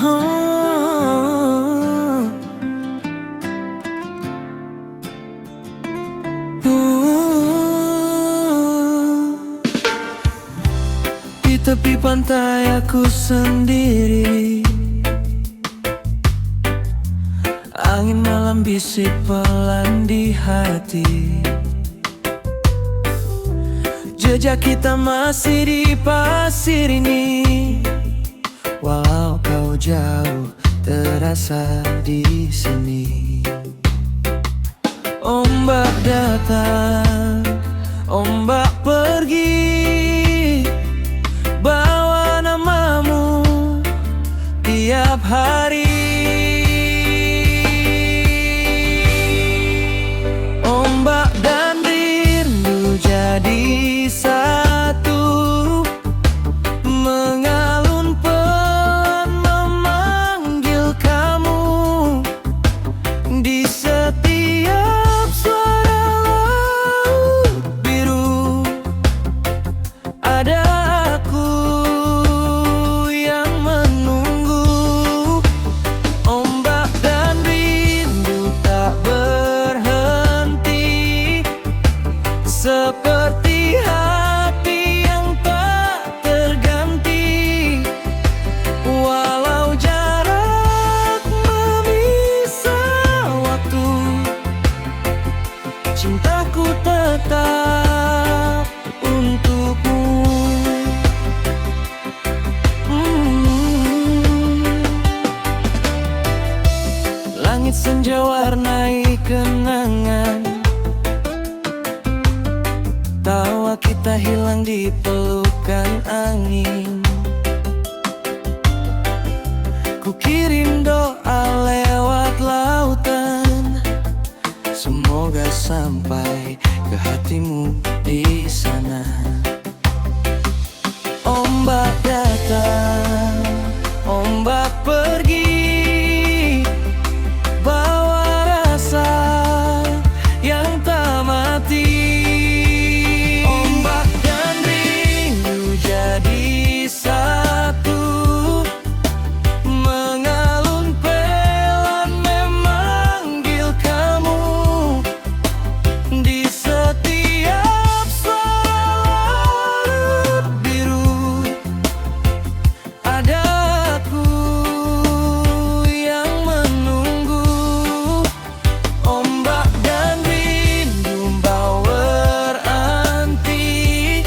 Oh, di tepi pantai aku sendiri, angin malam bisik pelan di hati. Jejak kita masih di pasir ini, walau kau jauh terasa di sini. Ombak datang, ombak pergi, bawa namamu tiap hari. Ombak dan rindu jadi satu, mengalun pelan memanggil kamu. Di setiap suara laut biru ada aku yang menunggu. Ombak dan rindu tak berhenti, seperti hati yang tak terganti. Walau jarak memisah waktu, cintaku tetap untukmu. Langit senja warnai kenangan, tawa kita hilang di pelukan angin. Ku kirim doa lewat lautan, semoga sampai ke hatimu di sana. Ombak datang, ombak pergi, bawa rasa yang tak mati. Ombak dan rindu jadi satu, mengalun pelan memanggil kamu. Di setiap suara laut biru ada aku yang menunggu. Ombak dan rindu bawa anti,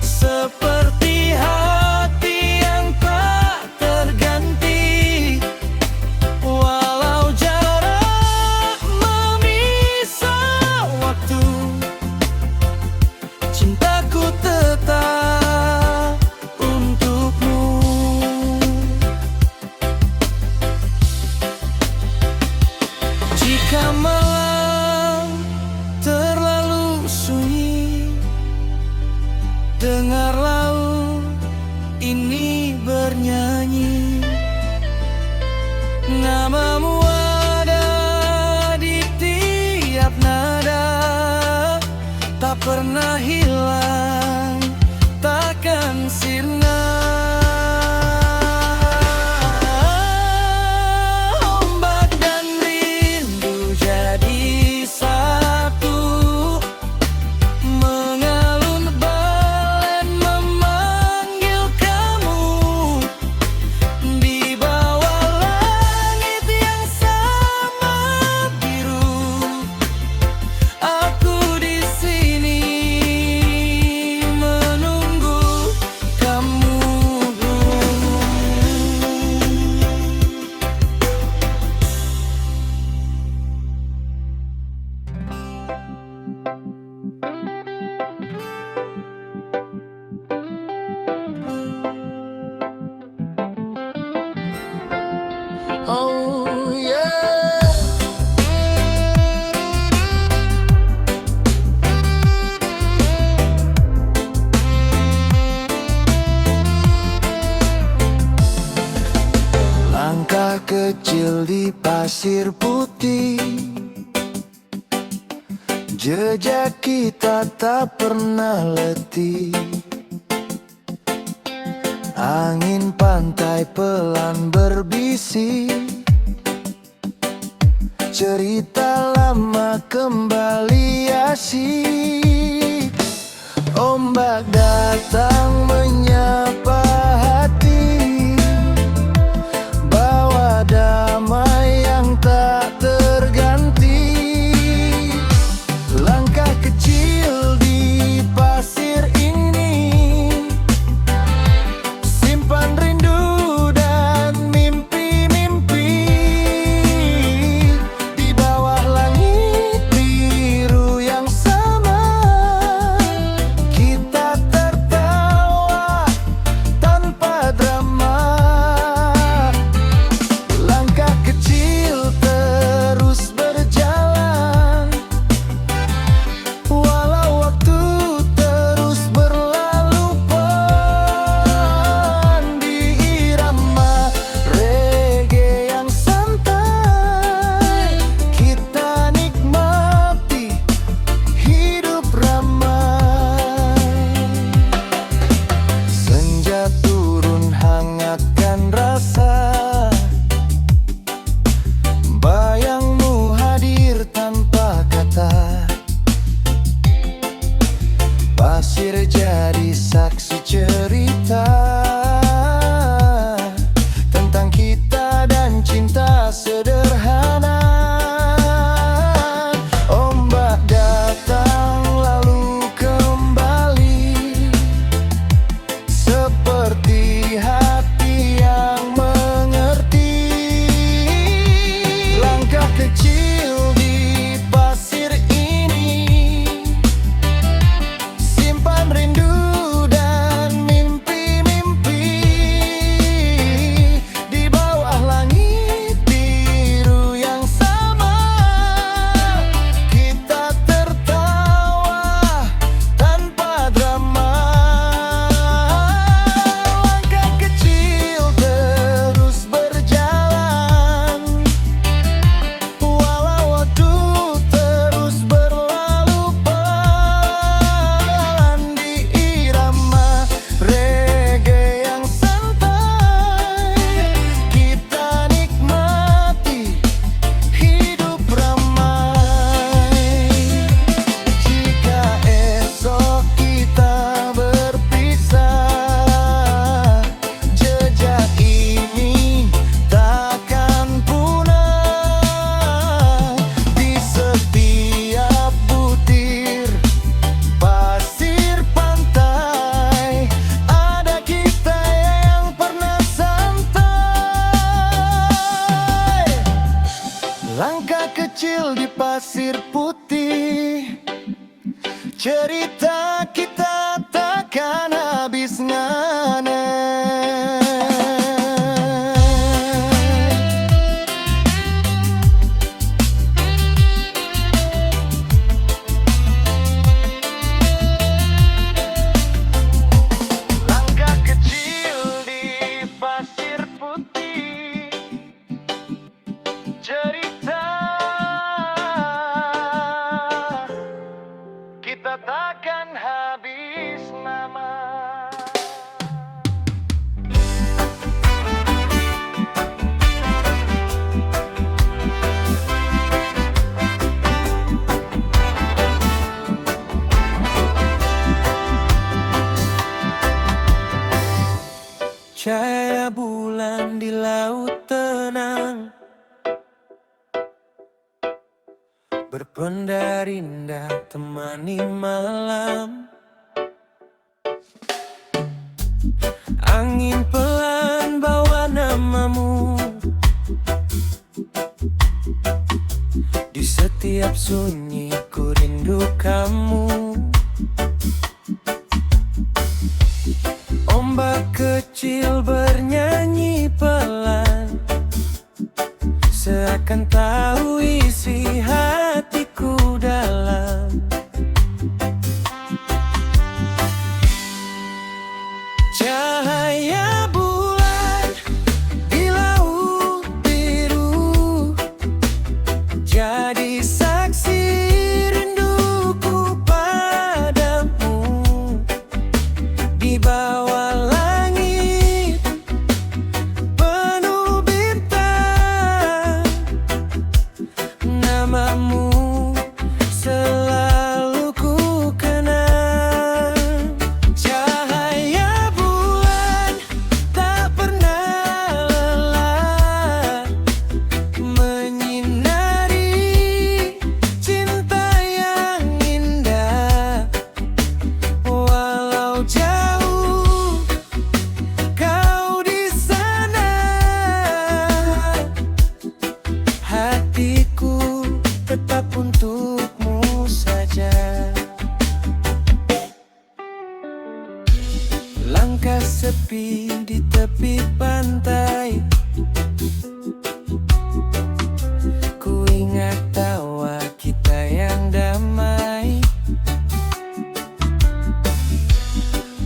seperti hati yang tak terganti. Walau jarak memisah waktu, cintaku tetap untukmu. Jika malam terlalu sunyi, dengar laut ini bernyanyi. Namamu ada di tiap nada, tak pernah hilang, takkan sirna. Ombak dan rindu jadi satu, mengalun balen memanggil kamu. Di bawah langit yang sama biru, aku di sini menunggu kamu. Oh yeah. Langkah kecil di pasir putih, jejak kita tak pernah letih. Angin pantai pelan berbisik, cerita lama kembali asyik. Ombak datang menyapa hati, bawa damai yang tak terganti. Langkah kecil di pasir ini, simpan rindu dan mimpi-mimpi. Di bawah langit biru yang sama, kita tertawa tanpa drama. Langkah kecil terus berjalan, walau waktu terus berlalu pelan. Di irama reggae yang santai, kita nikmati hidup ramai. Senja turun hangatkan rasa, bayangmu hadir tanpa kata. Pasir jadi saksi cerita tentang kita dan cinta sederhana. Ombak datang lalu kembali, seperti hati yang mengerti. Langkah kecil di pasir ini, simpan rindu dan mimpi-mimpi. Di bawah langit biru yang sama, kita tertawa tanpa drama. Langkah kecil terus berjalan, walau waktu terus berlalu pelan. Di irama reggae yang santai, kita nikmati hidup ramai. Jika esok kita berpisah, jejak ini takkan punah. Di setiap butir pasir pantai, ada kita yang pernah santai. Langkah kecil di pasir putih, cerita kita takkan habis ngana. Langkah kecil di pasir putih, cerita kita takkan habis nama. Cahaya bulan di laut tenang, berpendar indah temani malam. Angin pelan bawa namamu, di setiap sunyi ku rindu kamu. Ombak kecil bernyanyi pelan, seakan tahu isi hatiku dalam. Cahaya bulan di laut biru, jadi saksi rinduku padamu. Di bawah langit Langkah sepi di tepi pantai, ku ingat tawa kita yang damai.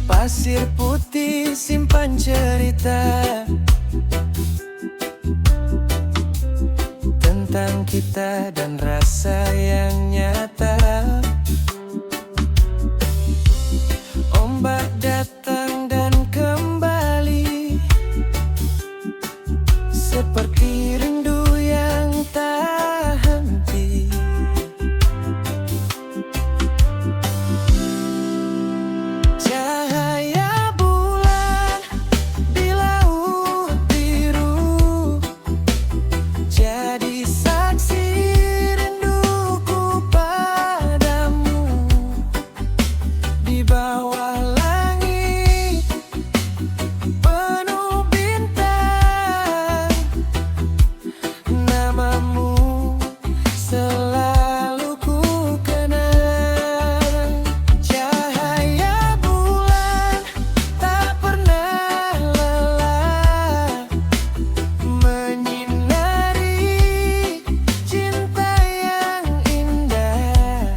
Pasir putih simpan cerita tentang kita dan rasa yang nyata. Ombak datang dan kembali, seperti rindu yang tak henti. Cahaya bulan di laut biru jadi saksi rinduku padamu. Di bawah langit penuh bintang, namamu selalu ku kenang. Cahaya bulan tak pernah lelah menyinari cinta yang indah.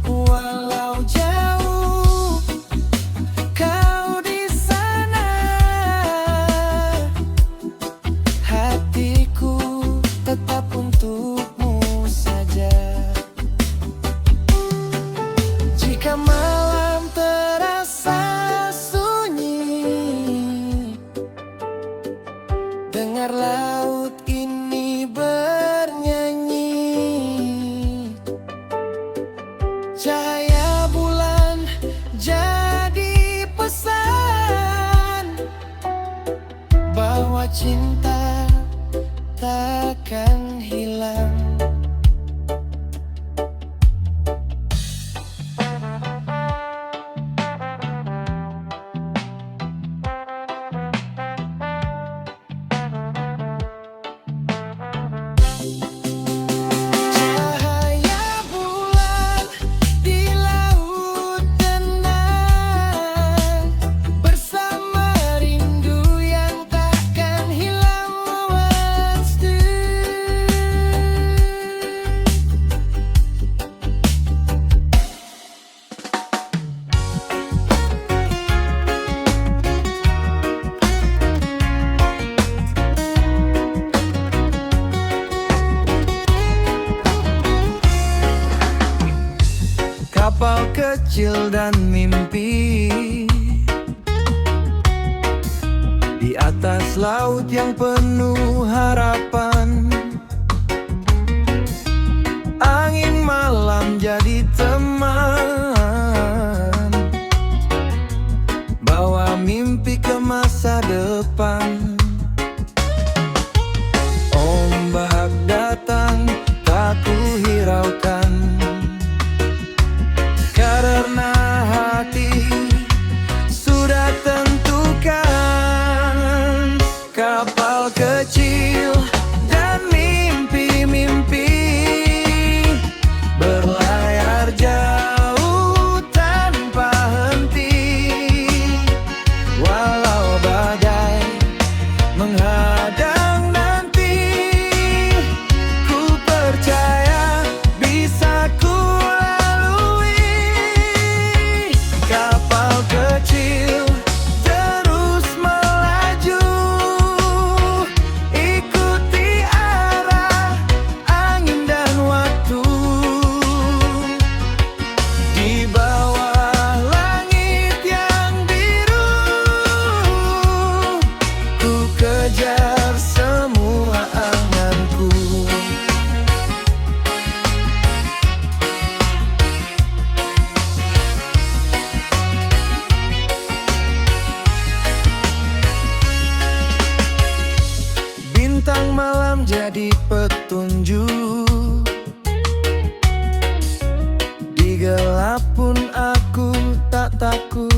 Walau jauh kau di sana, hatiku tetap untukmu saja. Jika malam terasa sunyi, dengar laut ini bernyanyi. Cahaya bulan jadi pesan bahwa cinta takkan hilang. Cahaya bulan di laut tenang, bersama rindu yang takkan hilang pasti. Kapal kecil dan mimpi di atas laut yang penuh harapan. Angin malam jadi teman, bawa mimpi ke masa depan. Ombak datang tak ku hiraukan, karena hati sudah tentukan. Kapal kecil dan mimpi-mimpi berlayar jauh tanpa henti. Walau badai menghadang nanti, ku percaya bisa ku lalui. Kapal kecil terus melaju, ikuti arah angin dan waktu. Di bawah langit yang biru, ku kejar semua anganku. Bintang malam jadi petunjuk, di gelap pun aku tak takut.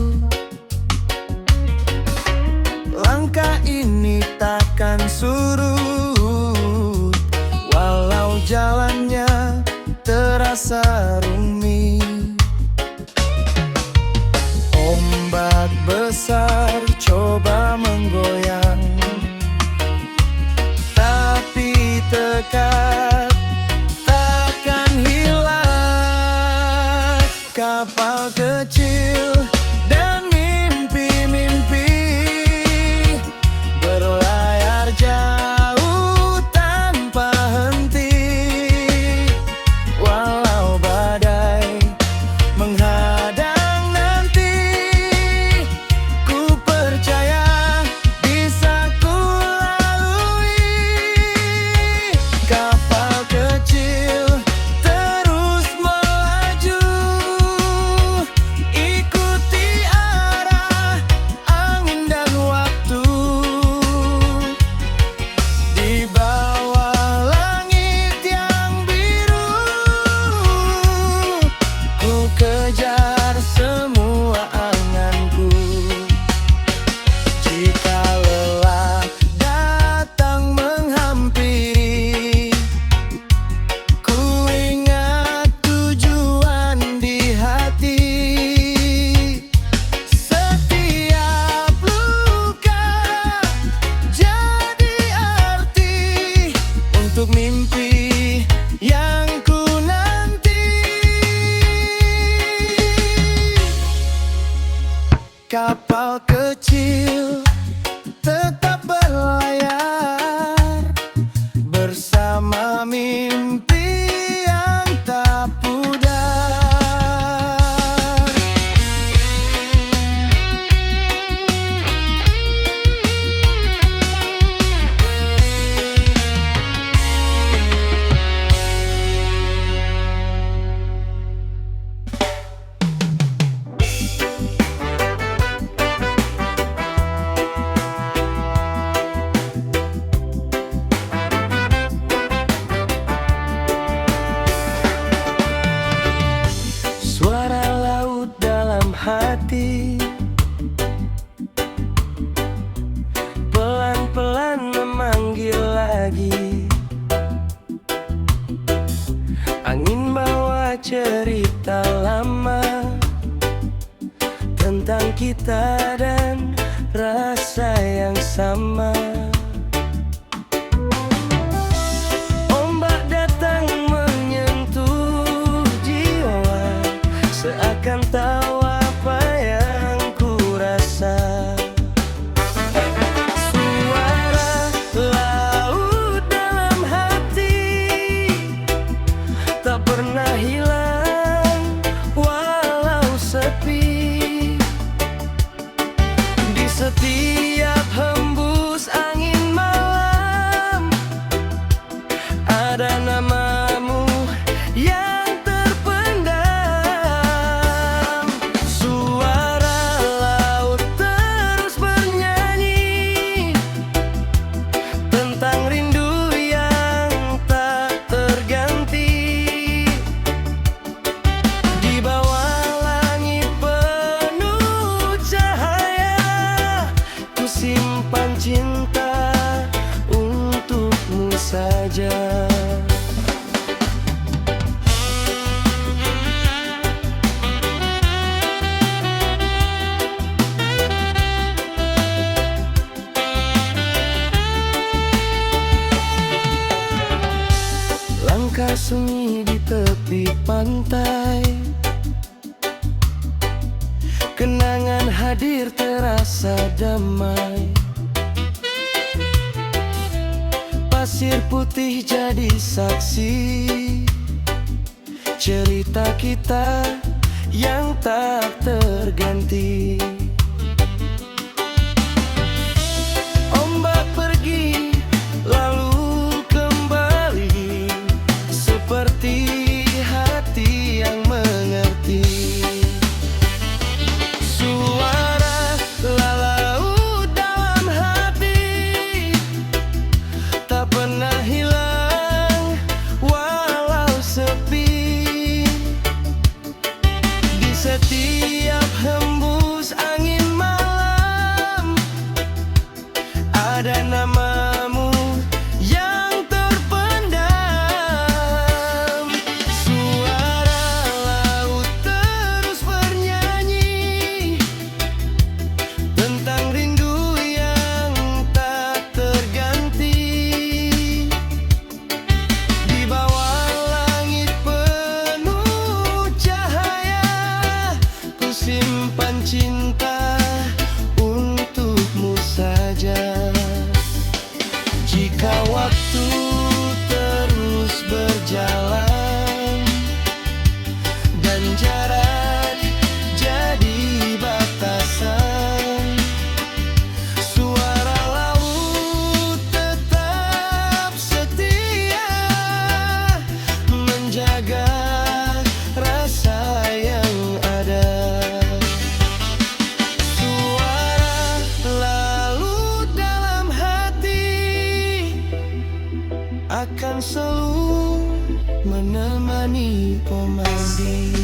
Langkah ini takkan surut, walau jalannya terasa rumit. Ombak besar Kapal kecil tetap berlayar bersama mimpi yang tak pudar. Hati pelan-pelan memanggil lagi. Angin bawa cerita lama tentang kita dan rasa yang sama. Ombak datang menyentuh jiwa, seakan tahu apa yang ku rasa. Suara laut dalam hati tak pernah hilang walau sepi. Di setiap hembus angin malam ada namamu yang simpan cinta untukmu saja. Langkah sunyi di tepi pantai, kenangan hadir terasa damai. Pasir putih jadi saksi cerita kita yang tak terganti. Ombak pergi lalu kembali seperti hati yang mengerti. Setiap hembus angin malam ada namamu yang terpendam. Suara laut terus bernyanyi tentang rindu yang tak terganti. Di bawah langit penuh cahaya simpan cinta untukmu saja. Jika waktu terus berjalan dan jarak jadi batasan, suara laut tetap setia menjaga rasa yang ada. Akan selalu menemani pemandi.